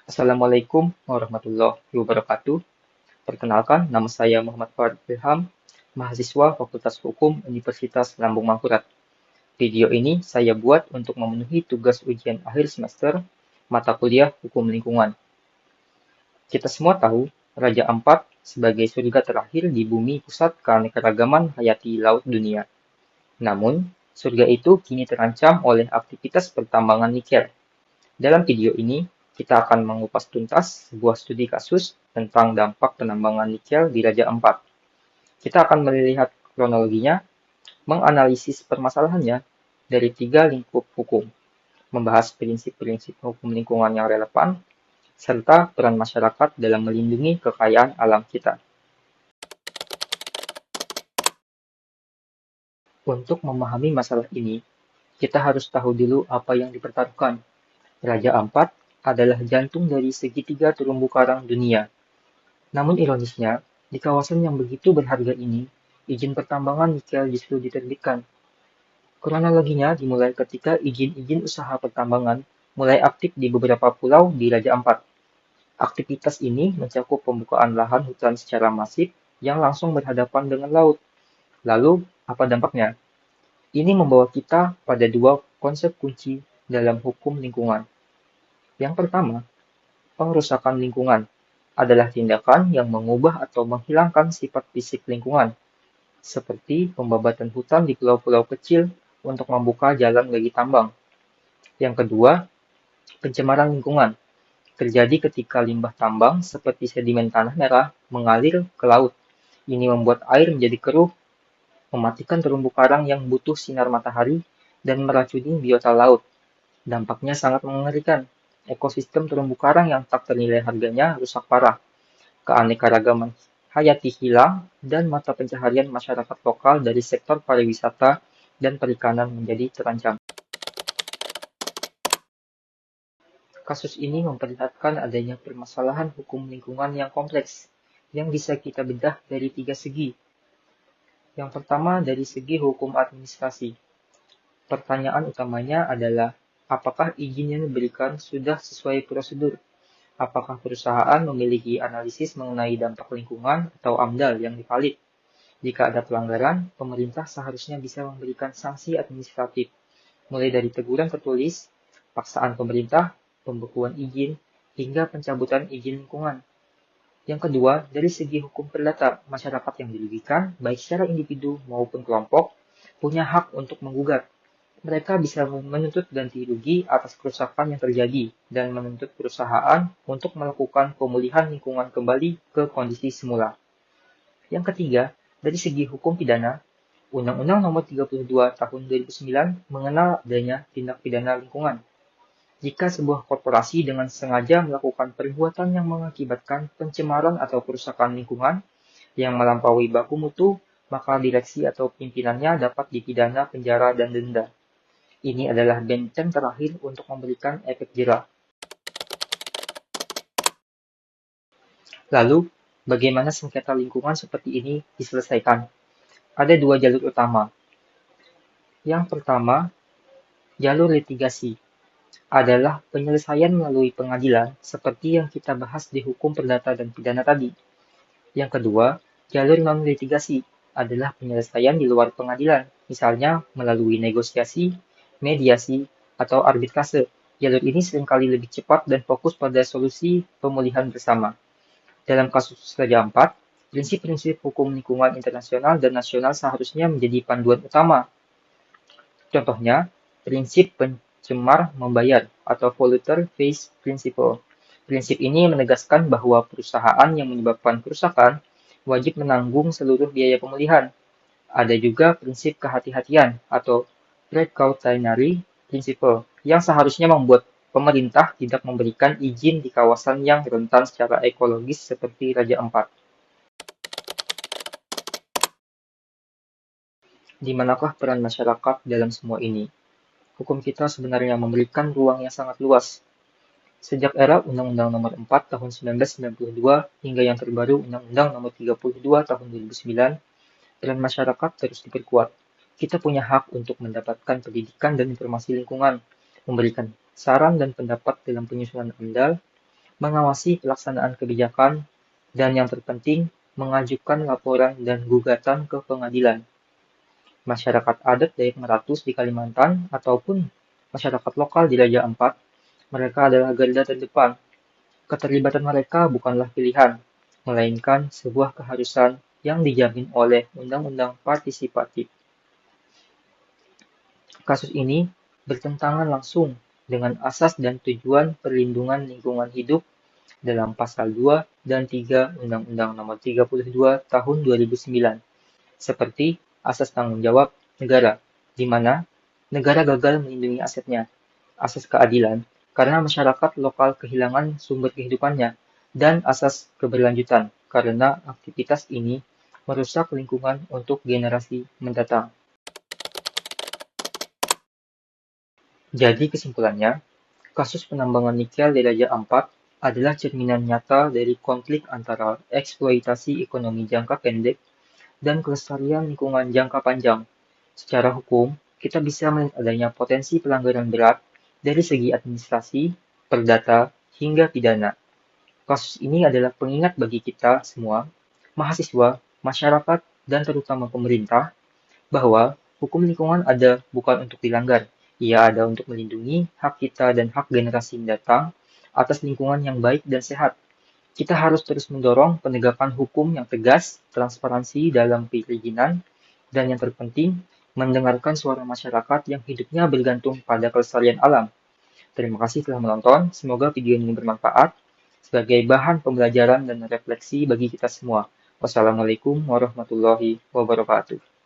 Assalamualaikum warahmatullahi wabarakatuh. Perkenalkan, nama saya Muhammad Farid Ilham, mahasiswa Fakultas Hukum Universitas Lambung Mangkurat. Video ini saya buat untuk memenuhi tugas ujian akhir semester mata kuliah Hukum Lingkungan. Kita semua tahu Raja Ampat sebagai surga terakhir di bumi pusat keanekaragaman hayati laut dunia. Namun, surga itu kini terancam oleh aktivitas pertambangan nikel. Dalam video ini, kita akan mengupas tuntas sebuah studi kasus tentang dampak penambangan nikel di Raja Ampat. Kita akan melihat kronologinya, menganalisis permasalahannya dari 3 lingkup hukum, membahas prinsip-prinsip hukum lingkungan yang relevan, serta peran masyarakat dalam melindungi kekayaan alam kita. Untuk memahami masalah ini, kita harus tahu dulu apa yang dipertaruhkan. Raja Ampat adalah jantung dari segitiga terumbu karang dunia. Namun ironisnya, di kawasan yang begitu berharga ini, izin pertambangan nikel justru diterbitkan. Kronologinya dimulai ketika izin-izin usaha pertambangan mulai aktif di beberapa pulau di Raja Ampat. Aktivitas ini mencakup pembukaan lahan hutan secara masif yang langsung berhadapan dengan laut. Lalu, apa dampaknya? Ini membawa kita pada 2 konsep kunci dalam hukum lingkungan. Yang pertama, pengrusakan lingkungan adalah tindakan yang mengubah atau menghilangkan sifat fisik lingkungan, seperti pembabatan hutan di pulau-pulau kecil untuk membuka jalan bagi tambang. Yang kedua, pencemaran lingkungan terjadi ketika limbah tambang seperti sedimen tanah merah mengalir ke laut. Ini membuat air menjadi keruh, mematikan terumbu karang yang butuh sinar matahari, dan meracuni biota laut. Dampaknya sangat mengerikan. Ekosistem terumbu karang yang tak ternilai harganya rusak parah. Keanekaragaman hayati hilang, dan mata pencaharian masyarakat lokal dari sektor pariwisata dan perikanan menjadi terancam. Kasus ini memperlihatkan adanya permasalahan hukum lingkungan yang kompleks, yang bisa kita bedah dari 3 segi. Yang pertama dari segi hukum administrasi. Pertanyaan utamanya adalah, apakah izin yang diberikan sudah sesuai prosedur? Apakah perusahaan memiliki analisis mengenai dampak lingkungan atau AMDAL yang valid? Jika ada pelanggaran, pemerintah seharusnya bisa memberikan sanksi administratif, mulai dari teguran tertulis, paksaan pemerintah, pembekuan izin, hingga pencabutan izin lingkungan. Yang kedua, dari segi hukum perdata, masyarakat yang dirugikan, baik secara individu maupun kelompok, punya hak untuk menggugat. Mereka bisa menuntut ganti rugi atas kerusakan yang terjadi dan menuntut perusahaan untuk melakukan pemulihan lingkungan kembali ke kondisi semula. Yang ketiga, dari segi hukum pidana, Undang-Undang Nomor 32 Tahun 2009 mengenal adanya tindak pidana lingkungan. Jika sebuah korporasi dengan sengaja melakukan perbuatan yang mengakibatkan pencemaran atau kerusakan lingkungan yang melampaui baku mutu, maka direksi atau pimpinannya dapat dipidana penjara dan denda. Ini adalah benteng terakhir untuk memberikan efek jera. Lalu, bagaimana sengketa lingkungan seperti ini diselesaikan? Ada 2 jalur utama. Yang pertama, jalur litigasi adalah penyelesaian melalui pengadilan seperti yang kita bahas di hukum perdata dan pidana tadi. Yang kedua, jalur non-litigasi adalah penyelesaian di luar pengadilan, misalnya melalui negosiasi, mediasi, atau arbitrase. Jalur ini seringkali lebih cepat dan fokus pada solusi pemulihan bersama. Dalam kasus Raja Ampat, prinsip-prinsip hukum lingkungan internasional dan nasional seharusnya menjadi panduan utama. Contohnya, prinsip pencemar membayar atau polluter pays principle. Prinsip ini menegaskan bahwa perusahaan yang menyebabkan kerusakan wajib menanggung seluruh biaya pemulihan. Ada juga prinsip kehati-hatian atau precautionary principle yang seharusnya membuat pemerintah tidak memberikan izin di kawasan yang rentan secara ekologis seperti Raja Ampat. Di manakah peran masyarakat dalam semua ini? Hukum kita sebenarnya memberikan ruang yang sangat luas. Sejak era Undang-Undang Nomor 4 Tahun 1992 hingga yang terbaru Undang-Undang Nomor 32 Tahun 2009, peran masyarakat terus diperkuat. Kita punya hak untuk mendapatkan pendidikan dan informasi lingkungan, memberikan saran dan pendapat dalam penyusunan AMDAL, mengawasi pelaksanaan kebijakan, dan yang terpenting, mengajukan laporan dan gugatan ke pengadilan. Masyarakat adat Dayak Meratus di Kalimantan ataupun masyarakat lokal di Raja Ampat, mereka adalah garda terdepan. Keterlibatan mereka bukanlah pilihan, melainkan sebuah keharusan yang dijamin oleh Undang-Undang Partisipatif. Kasus ini bertentangan langsung dengan asas dan tujuan perlindungan lingkungan hidup dalam Pasal 2 dan 3 Undang-Undang Nomor 32 Tahun 2009, seperti asas tanggung jawab negara, di mana negara gagal melindungi asetnya, asas keadilan, karena masyarakat lokal kehilangan sumber kehidupannya, dan asas keberlanjutan, karena aktivitas ini merusak lingkungan untuk generasi mendatang. Jadi kesimpulannya, kasus penambangan nikel di Raja Ampat adalah cerminan nyata dari konflik antara eksploitasi ekonomi jangka pendek dan kelestarian lingkungan jangka panjang. Secara hukum, kita bisa melihat adanya potensi pelanggaran berat dari segi administrasi, perdata, hingga pidana. Kasus ini adalah pengingat bagi kita semua, mahasiswa, masyarakat, dan terutama pemerintah, bahwa hukum lingkungan ada bukan untuk dilanggar, ia ada untuk melindungi hak kita dan hak generasi mendatang atas lingkungan yang baik dan sehat. Kita harus terus mendorong penegakan hukum yang tegas, transparansi dalam perizinan, dan yang terpenting, mendengarkan suara masyarakat yang hidupnya bergantung pada kelestarian alam. Terima kasih telah menonton, semoga video ini bermanfaat sebagai bahan pembelajaran dan refleksi bagi kita semua. Wassalamualaikum warahmatullahi wabarakatuh.